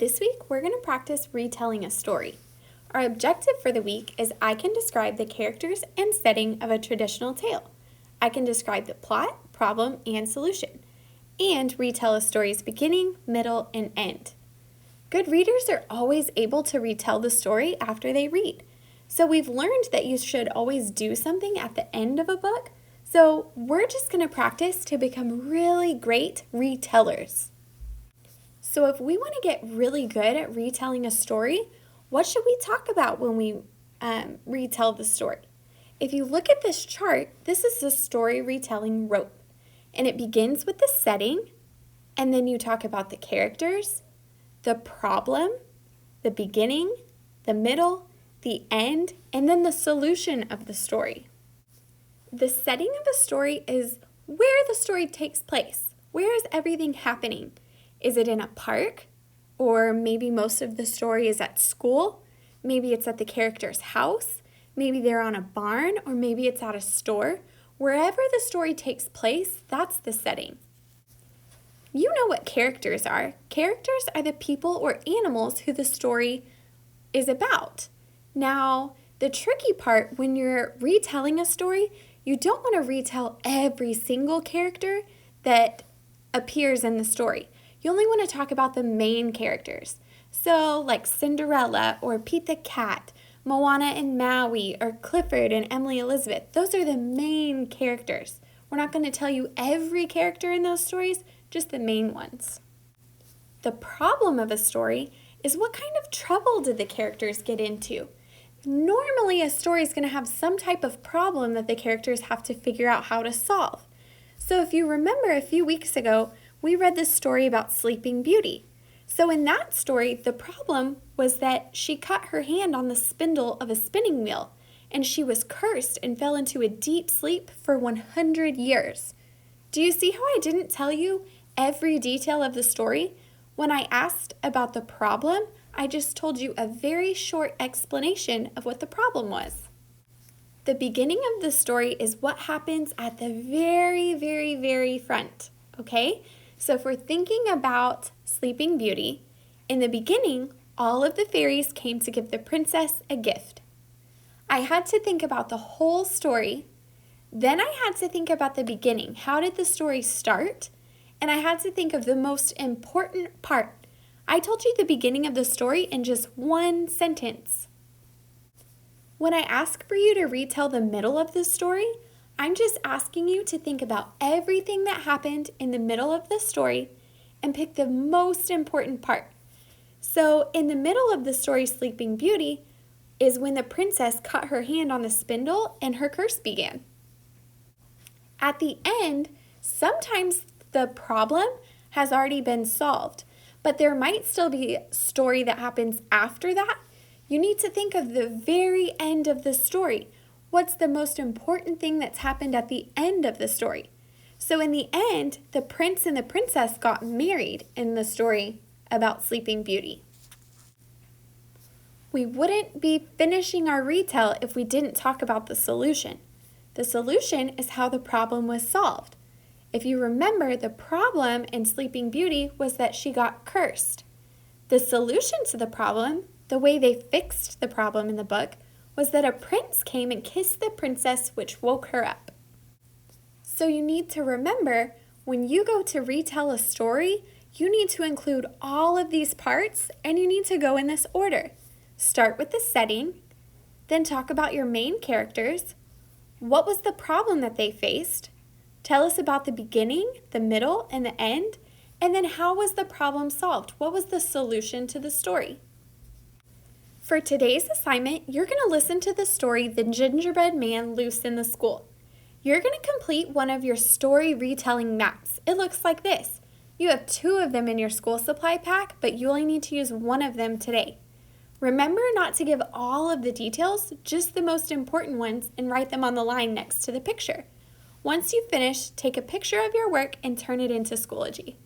This week, we're going to practice retelling a story. Our objective for the week is I can describe the characters and setting of a traditional tale. I can describe the plot, problem, and solution, and retell a story's beginning, middle, and end. Good readers are always able to retell the story after they read. So we've learned that you should always do something at the end of a book. So we're just going to practice to become really great retellers. So if we want to get really good at retelling a story, what should we talk about when we retell the story? If you look at this chart, this is the story retelling rope. And it begins with the setting, and then you talk about the characters, the problem, the beginning, the middle, the end, and then the solution of the story. The setting of a story is where the story takes place. Where is everything happening? Is it in a park? Or maybe most of the story is at school? Maybe it's at the character's house? Maybe they're on a barn? Or maybe it's at a store? Wherever the story takes place, that's the setting. You know what characters are. Characters are the people or animals who the story is about. Now, the tricky part when you're retelling a story, you don't want to retell every single character that appears in the story. You only want to talk about the main characters. So, like Cinderella or Pete the Cat, Moana and Maui, or Clifford and Emily Elizabeth. Those are the main characters. We're not going to tell you every character in those stories, just the main ones. The problem of a story is what kind of trouble did the characters get into? Normally, a story is going to have some type of problem that the characters have to figure out how to solve. So if you remember a few weeks ago, we read this story about Sleeping Beauty. So in that story, the problem was that she cut her hand on the spindle of a spinning wheel, and she was cursed and fell into a deep sleep for 100 years. Do you see how I didn't tell you every detail of the story? When I asked about the problem, I just told you a very short explanation of what the problem was. The beginning of the story is what happens at the very, very, very front, okay? So if we're thinking about Sleeping Beauty, in the beginning, all of the fairies came to give the princess a gift. I had to think about the whole story. Then I had to think about the beginning. How did the story start? And I had to think of the most important part. I told you the beginning of the story in just one sentence. When I ask for you to retell the middle of the story, I'm just asking you to think about everything that happened in the middle of the story and pick the most important part. So in the middle of the story, Sleeping Beauty, is when the princess cut her hand on the spindle and her curse began. At the end, sometimes the problem has already been solved, but there might still be a story that happens after that. You need to think of the very end of the story. What's the most important thing that's happened at the end of the story? So in the end, the prince and the princess got married in the story about Sleeping Beauty. We wouldn't be finishing our retell if we didn't talk about the solution. The solution is how the problem was solved. If you remember, the problem in Sleeping Beauty was that she got cursed. The solution to the problem, the way they fixed the problem in the book, was that a prince came and kissed the princess, which woke her up. So you need to remember, when you go to retell a story, you need to include all of these parts, and you need to go in this order. Start with the setting, then talk about your main characters. What was the problem that they faced? Tell us about the beginning, the middle, and the end, and then how was the problem solved? What was the solution to the story? For today's assignment, you're going to listen to the story, The Gingerbread Man Loose in the School. You're going to complete one of your story retelling maps. It looks like this. You have 2 of them in your school supply pack, but you only need to use 1 of them today. Remember not to give all of the details, just the most important ones, and write them on the line next to the picture. Once you finish, take a picture of your work and turn it into Schoology.